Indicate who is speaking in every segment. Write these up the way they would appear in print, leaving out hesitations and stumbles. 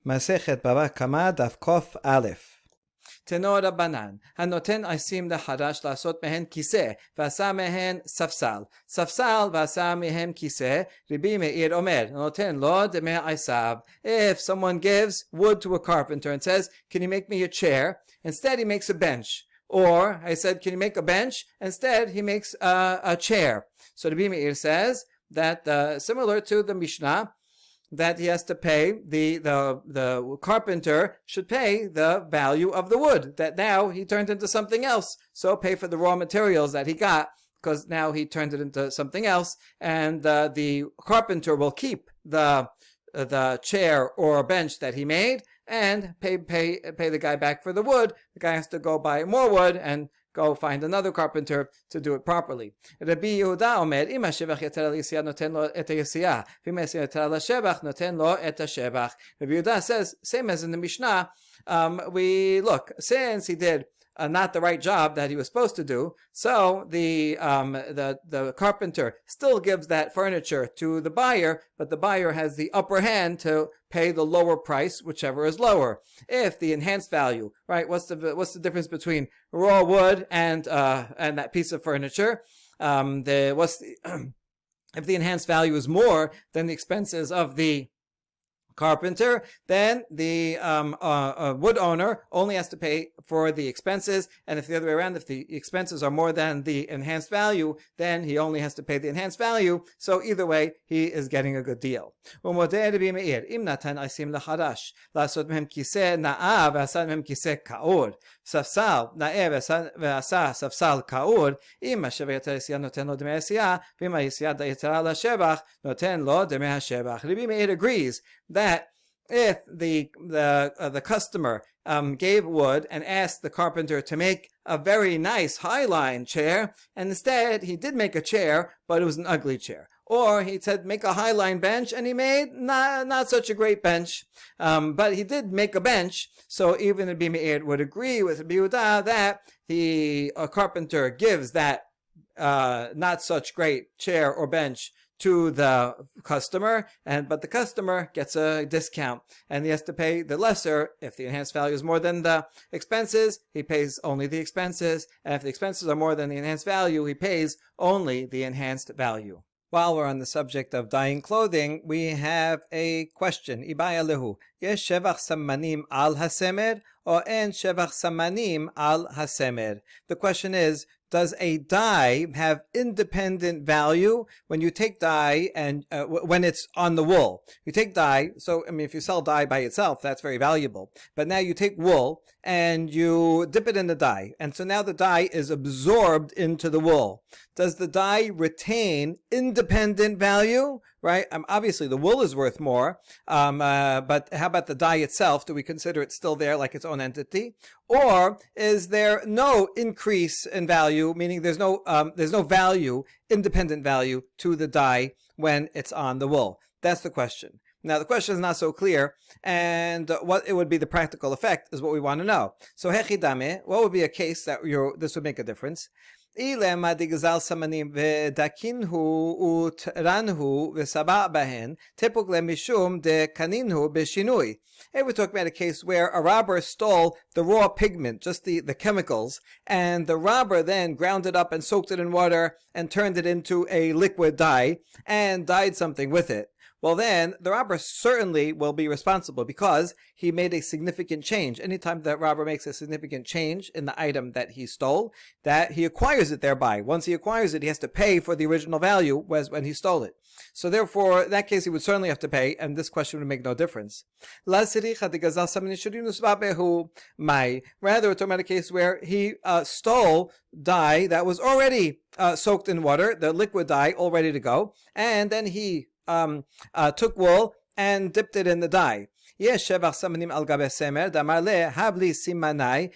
Speaker 1: Masechet Baba Kama Daf Kof Aleph.
Speaker 2: Tenor Rabbanan, hanoten aisim lehadash lasot mehen kiseh, v'asa mehen safsal. Safsal v'asa mehen kiseh, Rabbi Meir omer, noten lo demeh aisav. If someone gives wood to a carpenter and says, can you make me a chair? Instead he makes a bench. Or, I said, can you make a bench? Instead he makes a chair. So Rabbi Meir says that similar to the Mishnah, that he has to pay, the carpenter should pay the value of the wood that now he turned into something else. So pay for the raw materials that he got, because now he turned it into something else, and the carpenter will keep the chair or bench that he made and pay the guy back for the wood. The guy has to go buy more wood and go find another carpenter to do it properly. Rabbi Yehuda omer, im hashevach yater al yisiyah noten lo et hayisiyah, v'im yisiyah yater al hashevach noten lo et hashevach. Rabbi Yehuda says, same as in the Mishnah, we look, since he did not the right job that he was supposed to do, so the carpenter still gives that furniture to the buyer, but the buyer has the upper hand to pay the lower price, whichever is lower. If the enhanced value, right? What's the difference between raw wood and that piece of furniture? If the enhanced value is more than the expenses of the carpenter, then the wood owner only has to pay for the expenses, and if the other way around, if the expenses are more than the enhanced value, then he only has to pay the enhanced value. So either way, he is getting a good deal. ספסל, נאה ועשה ספסל כאור, אם השבח יתר היסייה נותן לו דמי היסייה, ואם היסייה יתרה לשבח, נותן לו דמי השבח. Rabbi Meir agrees that if the customer gave wood and asked the carpenter to make a very nice high-line chair, and instead he did make a chair, but it was an ugly chair. Or he said, make a high-line bench, and he made not such a great bench. But he did make a bench, so even Rabbi Meir would agree with Rabbi Yehuda that the carpenter gives that not such great chair or bench to the customer, but the customer gets a discount, and he has to pay the lesser. If the enhanced value is more than the expenses, he pays only the expenses, and if the expenses are more than the enhanced value, he pays only the enhanced value. While we're on the subject of dyeing clothing, we have a question. Ibay Alehu, yesh shevach samanim al hasemer or en shevach samanim al hasemer? The question is, does a dye have independent value when you take dye and when it's on the wool? You take dye, so if you sell dye by itself, that's very valuable. But now you take wool and you dip it in the dye, and so now the dye is absorbed into the wool. Does the dye retain independent value? Right? Obviously, the wool is worth more, but how about the dye itself? Do we consider it still there like its own entity? Or is there no increase in value, meaning there's no value, independent value to the dye when it's on the wool? That's the question. Now, the question is not so clear, and what it would be the practical effect is what we want to know. So, hechidame, what would be a case that this would make a difference? If we're talking about a case where a robber stole the raw pigment, just the chemicals, and the robber then ground it up and soaked it in water and turned it into a liquid dye and dyed something with it, well then, the robber certainly will be responsible because he made a significant change. Anytime that robber makes a significant change in the item that he stole, that he acquires it thereby. Once he acquires it, he has to pay for the original value when he stole it. So therefore, in that case, he would certainly have to pay, and this question would make no difference. Rather, we're talking about a case where he stole dye that was already soaked in water, the liquid dye, all ready to go, and then he took wool and dipped it in the dye. Yes, shevach samanim al gabe semer damarle habli simanai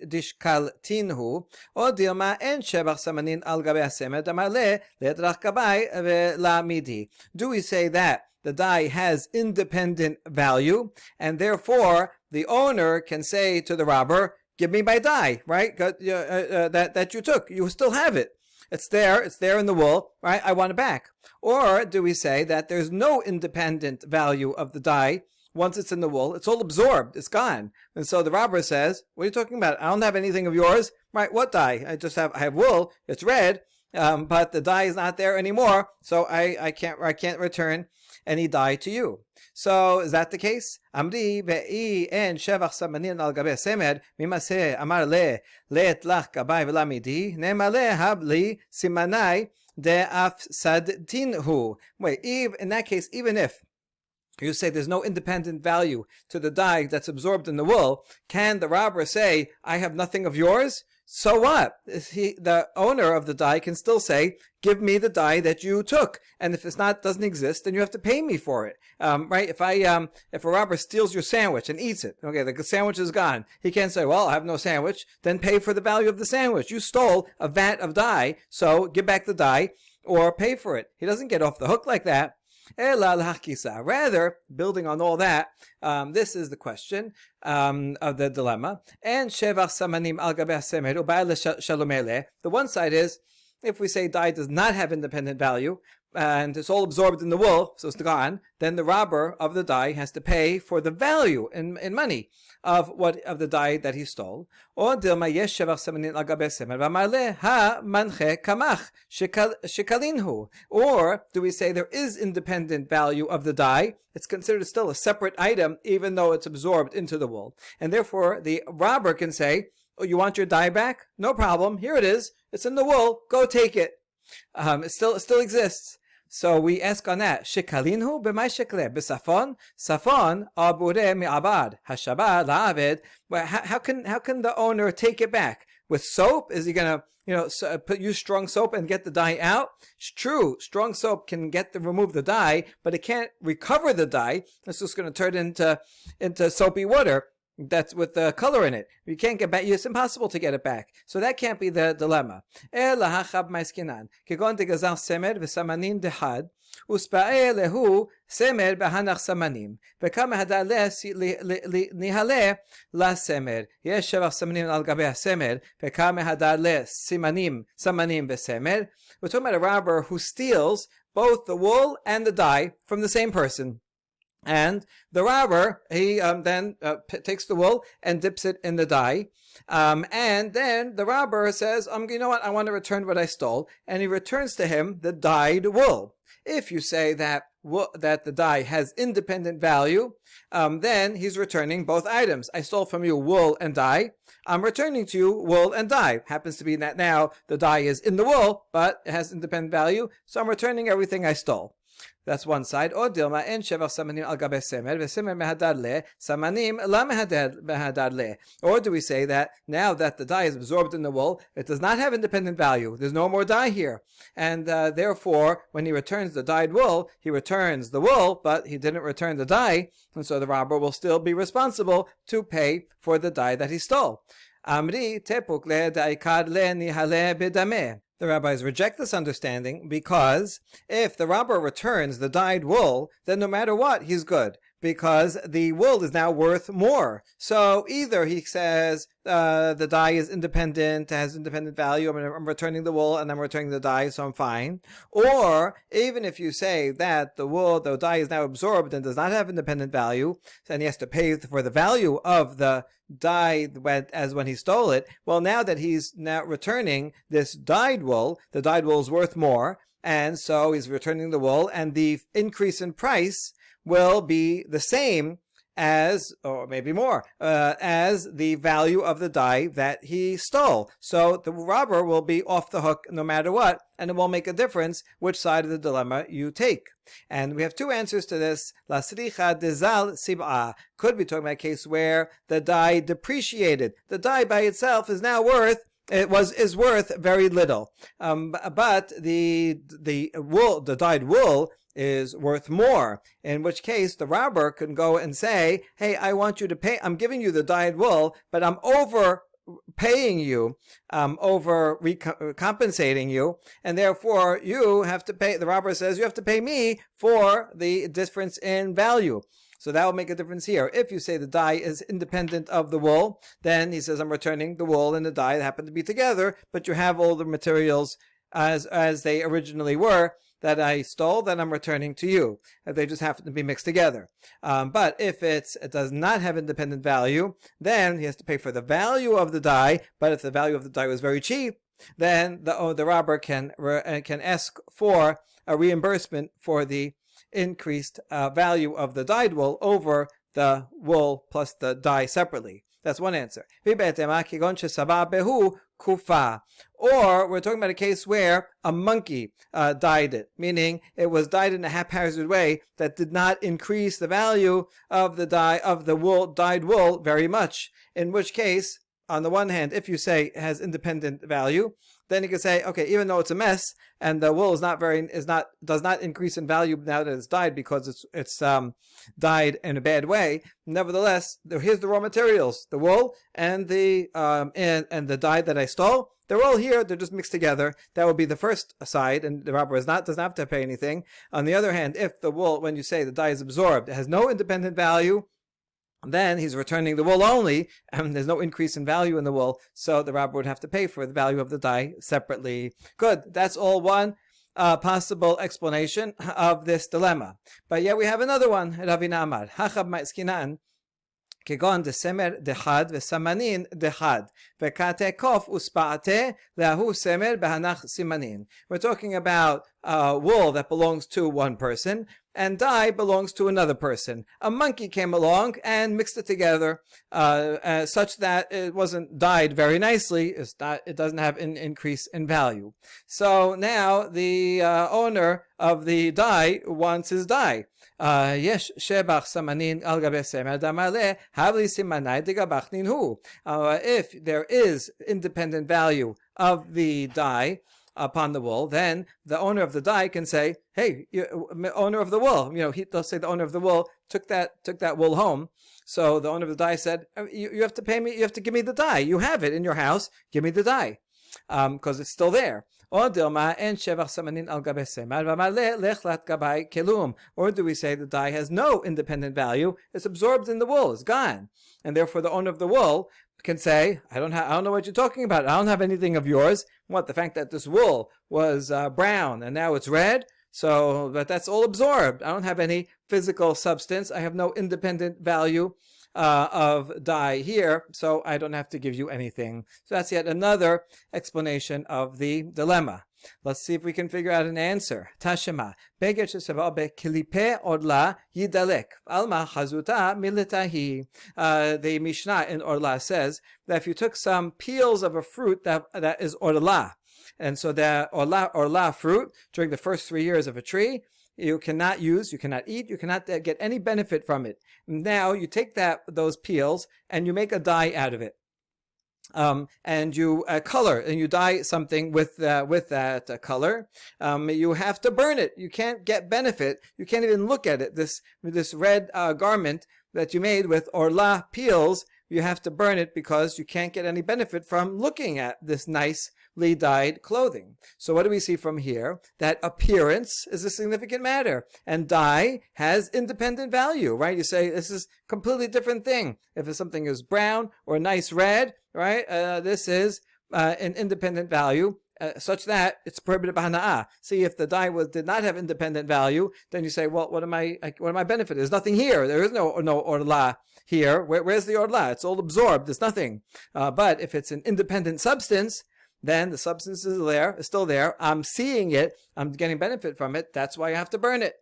Speaker 2: dishkaltinhu or dilma en shevach samanin al gabe semer damarle ledrach gabai la midi. Do we say that the dye has independent value, and therefore the owner can say to the robber, "Give me my dye," right? That you took, you still have it. It's there in the wool, right? I want it back. Or do we say that there's no independent value of the dye once it's in the wool? It's all absorbed. It's gone. And so the robber says, what are you talking about? I don't have anything of yours. Right, what dye? I have wool. It's red, but the dye is not there anymore, so I can't return any dye to you. So is that the case? Amri ve'i en shevach samanin al gabe semed mimase amar le etlach gabay v'lamidi nemale habli simanai de afsadtinhu. Wait, in that case, even if you say there's no independent value to the dye that's absorbed in the wool, can the robber say, I have nothing of yours? So what? The owner of the dye can still say, give me the dye that you took. And if doesn't exist, then you have to pay me for it. Right? If a robber steals your sandwich and eats it, okay, the sandwich is gone. He can't say, well, I have no sandwich. Then pay for the value of the sandwich. You stole a vat of dye, so give back the dye or pay for it. He doesn't get off the hook like that. Rather, building on all that, this is the question of the dilemma. And shevach samanim al gabeh semer u'ba'al shalomele. The one side is, if we say dye does not have independent value, and it's all absorbed in the wool, so it's gone, then the robber of the dye has to pay for the value in money of the dye that he stole. Or dilma yesh shevach samanim al gabeh semer v'amarle ha manche kamach shekalinhu. Or do we say there is independent value of the dye? It's considered still a separate item, even though it's absorbed into the wool, and therefore the robber can say, "Oh, you want your dye back? No problem. Here it is. It's in the wool. Go take it." It still exists. So we ask on that, Shekalinhu b'may shekle b'safon safon abure mi'abad hashaba la'aved. How can the owner take it back? With soap? Is he gonna use strong soap and get the dye out? It's true, strong soap can remove the dye, but it can't recover the dye. It's just going to turn into soapy water that's with the color in it. You can't get back. It's impossible to get it back. So that can't be the dilemma. Uspa'e lehu semer b'hanach samanim. V'kama hadaleh nihaleh la semer. Yesh shevach samanim al gabeh semer. V'kama hadaleh samanim v'semer. We're talking about a robber who steals both the wool and the dye from the same person. And the robber, he then takes the wool and dips it in the dye. And then the robber says, you know what, I want to return what I stole. And he returns to him the dyed wool. If you say that the dye has independent value, then he's returning both items. I stole from you wool and dye. I'm returning to you wool and dye. Happens to be that now the dye is in the wool, but it has independent value, so I'm returning everything I stole. That's one side. Or dilma en shevach samanim al gabeh semer v'semer mehadar le samanim la mehadar le. Or do we say that now that the dye is absorbed in the wool, it does not have independent value. There's no more dye here, and therefore, when he returns the dyed wool, he returns the wool, but he didn't return the dye, and so the robber will still be responsible to pay for the dye that he stole. Amri tepuk le da'ikad le nihale b'dameh. The rabbis reject this understanding because if the robber returns the dyed wool, then no matter what, he's good, because the wool is now worth more. So either he says the dye is independent, has independent value, I'm returning the wool and I'm returning the dye, so I'm fine. Or even if you say that the dye is now absorbed and does not have independent value, and he has to pay for the value of the dye as when he stole it, well, now that he's now returning this dyed wool, the dyed wool is worth more, and so he's returning the wool, and the increase in price will be the same as, or maybe more, as the value of the dye that he stole. So the robber will be off the hook no matter what, and it won't make a difference which side of the dilemma you take. And we have two answers to this. La sricha dezal sib'a. Could be talking about a case where the dye depreciated. The dye by itself is now worth very little. But the dyed wool is worth more, in which case the robber can go and say, hey, I want you to pay, I'm giving you the dyed wool, but I'm overpaying you, compensating you, and therefore you have to pay, the robber says, you have to pay me for the difference in value. So that will make a difference here. If you say the dye is independent of the wool, then he says, I'm returning the wool and the dye that happen to be together, but you have all the materials as they originally were, that I stole, then I'm returning to you. If they just happen to be mixed together. But if it does not have independent value, then he has to pay for the value of the dye. But if the value of the dye was very cheap, then the robber can ask for a reimbursement for the increased value of the dyed wool over the wool plus the dye separately. That's one answer. Or we're talking about a case where a monkey dyed it, meaning it was dyed in a haphazard way that did not increase the value of the dye of the wool, dyed wool very much. In which case, on the one hand, if you say it has independent value, then you can say, okay, even though it's a mess and the wool does not increase in value now that it's dyed because it's dyed in a bad way. Nevertheless, here's the raw materials: the wool and the dye that I stole. They're all here. They're just mixed together. That would be the first side, and the robber doesn't have to pay anything. On the other hand, if the wool, when you say the dye is absorbed, it has no independent value, then he's returning the wool only, and there's no increase in value in the wool, so the robber would have to pay for the value of the dye separately. Good. That's all one possible explanation of this dilemma. But yet we have another one. Ravina Amar, Hachab ma'eskinan, כגון דסמר דחד וסמנין דחד וקעתי קוף וספעתי להוא סמר בהנח סימנין. We're talking about wool that belongs to one person and dye belongs to another person. A monkey came along and mixed it together such that it wasn't dyed very nicely. It doesn't have an increase in value. So now the owner of the dye wants his dye. Yesh shebach samanin al gabe semer damale havli simanai degabach ninhu. If there is independent value of the dye upon the wool, then the owner of the dye can say, "Hey, owner of the wool, they'll say the owner of the wool took that wool home." So the owner of the dye said, "You have to pay me. You have to give me the dye. You have it in your house. Give me the dye, because it's still there." Or do we say the dye has no independent value? It's absorbed in the wool. It's gone, and therefore the owner of the wool can say, I don't know what you're talking about. I don't have anything of yours. What, the fact that this wool was brown and now it's red? But that's all absorbed. I don't have any physical substance. I have no independent value of dye here, so I don't have to give you anything. So that's yet another explanation of the dilemma. Let's see if we can figure out an answer. Tashema. Beged shesava bekilipe orla yidalek. Alma chazuta militahi. The Mishnah in Orla says that if you took some peels of a fruit that is orla, and so the orla fruit during the first 3 years of a tree, you cannot use, you cannot eat, you cannot get any benefit from it. Now you take those peels and you make a dye out of it. And you color and you dye something with that color. You have to burn it. You can't get benefit. You can't even look at it. This red garment that you made with orla peels, you have to burn it because you can't get any benefit from looking at this nicely dyed clothing. So what do we see from here? That appearance is a significant matter, and dye has independent value, right? You say this is a completely different thing. If something is brown or nice red, right? This is an independent value. Such that it's prohibited by hana'ah. See, if the dye did not have independent value, then you say, well, what am I benefit? There's nothing here. There is no orla here. Where's the orla? It's all absorbed. There's nothing. But if it's an independent substance, then the substance is still there. I'm seeing it. I'm getting benefit from it. That's why you have to burn it.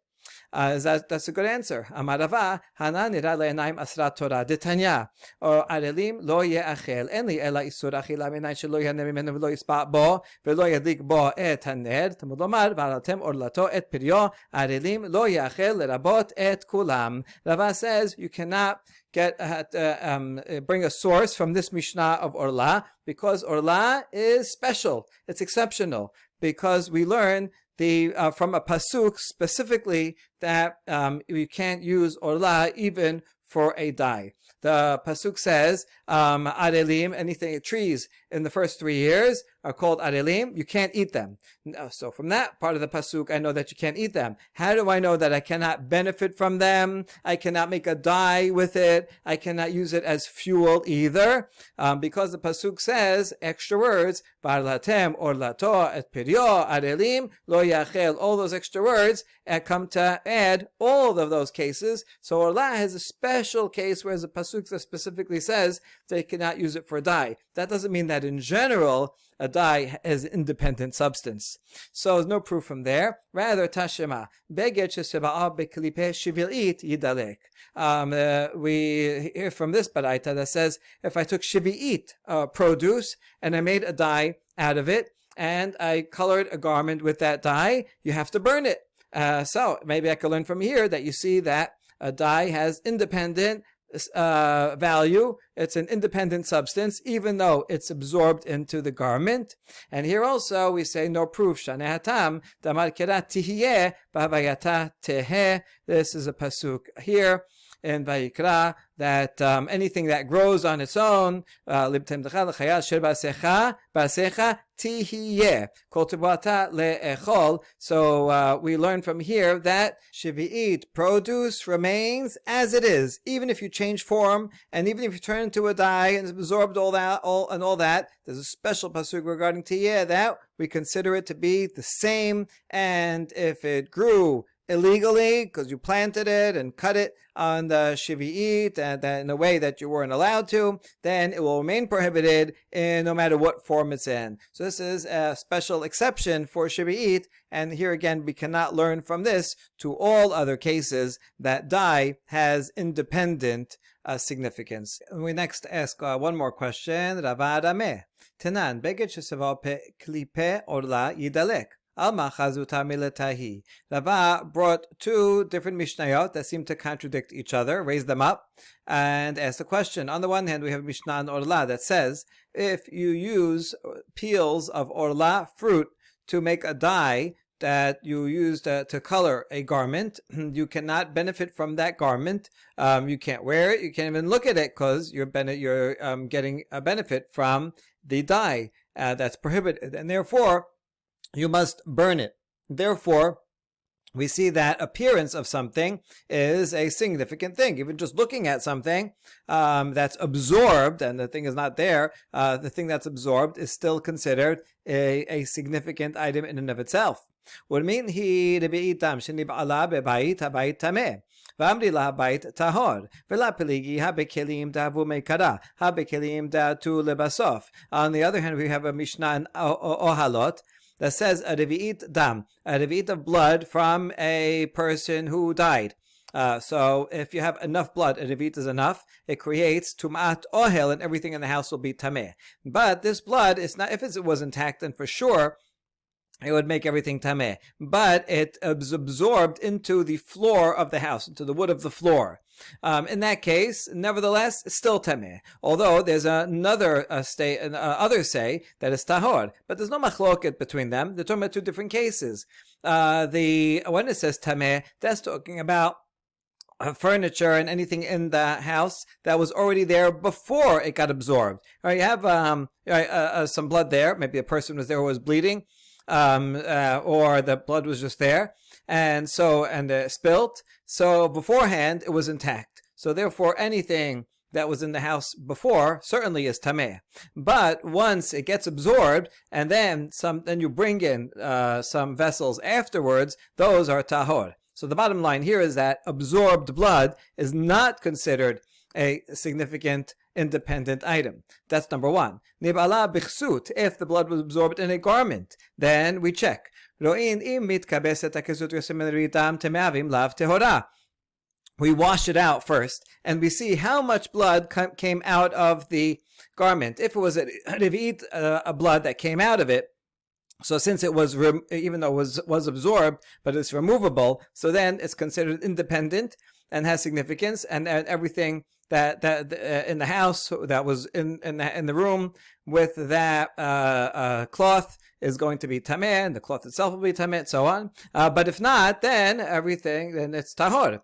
Speaker 2: That's a good answer. Amarava Hana nira le'enaim asrat Torah detanya or arelim lo ye'achel en li ela isur achila minay shelo yehane mimenu v'lo yispa bo v'lo yadlik bo et haner tamud lomar v'araltem orlato et piryo arelim lo ye'achel lerabot et kulam. Rava says you cannot bring a source from this Mishnah of Orla because Orla is special. It's exceptional. Because we learn from a pasuk specifically that you can't use orla even for a dye. The pasuk says, arelim, anything, trees in the first 3 years are called arelim. You can't eat them. So from that part of the pasuk, I know that you can't eat them. How do I know that I cannot benefit from them? I cannot make a dye with it. I cannot use it as fuel either. Because the pasuk says, extra words, barlatem, orlato, et pirio, arelim, lo yachel, all those extra words come to add all of those cases. So orla has a special case, whereas the pasuk specifically says they cannot use it for dye. That doesn't mean that in general a dye is independent substance. So there's no proof from there. Rather, tashema beged sheseba'a beklipe shivi'it yidalek. We hear from this baraita that says if I took shivi'it produce and I made a dye out of it and I colored a garment with that dye, you have to burn it. So maybe I could learn from here that you see that a dye has independent value. It's an independent substance, even though it's absorbed into the garment. And here also we say no proof. Shanehatam damar kerat tihye b'havayata tehe. This is a pasuk here in Vayikra that anything that grows on its own, libtem dechal l'chayal sher basecha tihye kol tibata le'echol. So we learn from here that shivi'it, produce, remains as it is, even if you change form and even if you turn into a dye and absorbed all that. There's a special pasuk regarding tihye that we consider it to be the same, and if it grew illegally because you planted it and cut it on the shivi'it and in a way that you weren't allowed to, then it will remain prohibited no matter what form it's in. So this is a special exception for shivi'it, and here again we cannot learn from this to all other cases that dye has independent significance. And we next ask one more question. Ravad Ameh Tenan beged shesava pe klipe orla yidalek. Alma chazuta miletahi. Rava brought two different mishnayot that seem to contradict each other, raised them up, and asked a question. On the one hand, we have Mishnah on Orla that says, if you use peels of Orla fruit to make a dye that you used to color a garment, you cannot benefit from that garment. You can't wear it. You can't even look at it because you're getting a benefit from the dye. That's prohibited, and therefore you must burn it. Therefore, we see that appearance of something is a significant thing. Even just looking at something that's absorbed and the thing is not there, the thing that's absorbed is still considered a significant item in and of itself. What mean he rebi'itam shenib'ala bebayit habayit tameh. V'amri la habayit tahor. V'la peligi habekelim da'avu meikara. Habekelim da'atu lebasof. On the other hand, we have a Mishnah in Ohalot that says a revi'it dam, a revi'it of blood from a person who died. So if you have enough blood, a revi'it is enough, it creates tum'at ohel, and everything in the house will be tameh. But this blood is not, if it was intact, then for sure it would make everything tameh. But it is absorbed into the floor of the house, into the wood of the floor. In that case, nevertheless, it's still tameh. Although there's another others say that it's tahor, but there's no machloket between them. They're talking about two different cases. When it says tameh, that's talking about furniture and anything in the house that was already there before it got absorbed. You have some blood there. Maybe a person was there who was bleeding. Or the blood was just there, and spilt. So beforehand, it was intact. So therefore, anything that was in the house before certainly is tameh. But once it gets absorbed, and then you bring in some vessels afterwards, those are tahor. So the bottom line here is that absorbed blood is not considered a significant independent item. That's number one. Nib'ala bichsut, if the blood was absorbed in a garment, then we check. Ro'in im mitkabeset hakesut yosemeritam temeavim lav tehora. We wash it out first, and we see how much blood came out of the garment. If it was a blood that came out of it, so since it was, even though it was absorbed, but it's removable, so then it's considered independent and has significance, and everything in the house that was in the room with that cloth is going to be tameh, and the cloth itself will be tameh, and so on. But if not, then it's tahor,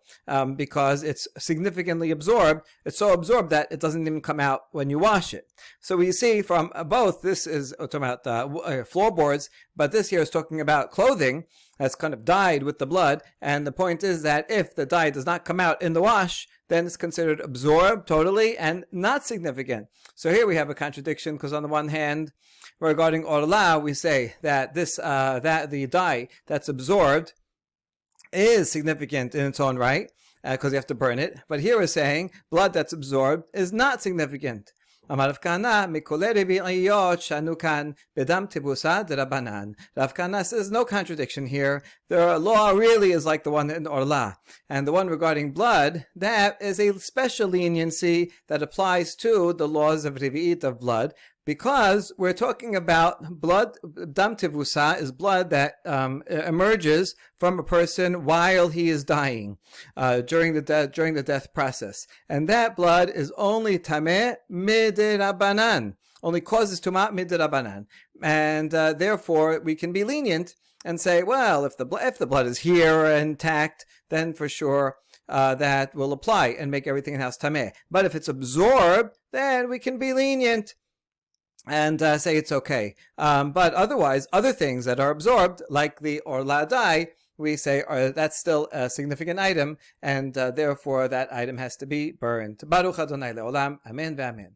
Speaker 2: because it's significantly absorbed. It's so absorbed that it doesn't even come out when you wash it. So we see from both, this is talking about floorboards, but this here is talking about clothing that's kind of dyed with the blood. And the point is that if the dye does not come out in the wash, then it's considered absorbed totally and not significant. So here we have a contradiction, because on the one hand, regarding orla, we say that that the dye that's absorbed is significant in its own right, because you have to burn it. But here we're saying blood that's absorbed is not significant. Rav Kahana says no contradiction here. The law really is like the one in Orla. And the one regarding blood, that is a special leniency that applies to the laws of Revi'it of blood, because we're talking about blood. Dam tivusa is blood that emerges from a person while he is dying, during the death process, and that blood is only tameh midirabanan, only causes tumah midirabanan, and therefore we can be lenient and say, well, if the blood is here intact, then for sure that will apply and make everything in the house tameh. But if it's absorbed, then we can be lenient and say it's okay. But otherwise, other things that are absorbed, like the orla dye, we say that's still a significant item, and therefore that item has to be burned. Baruch Adonai le'olam. Amen ve'amen.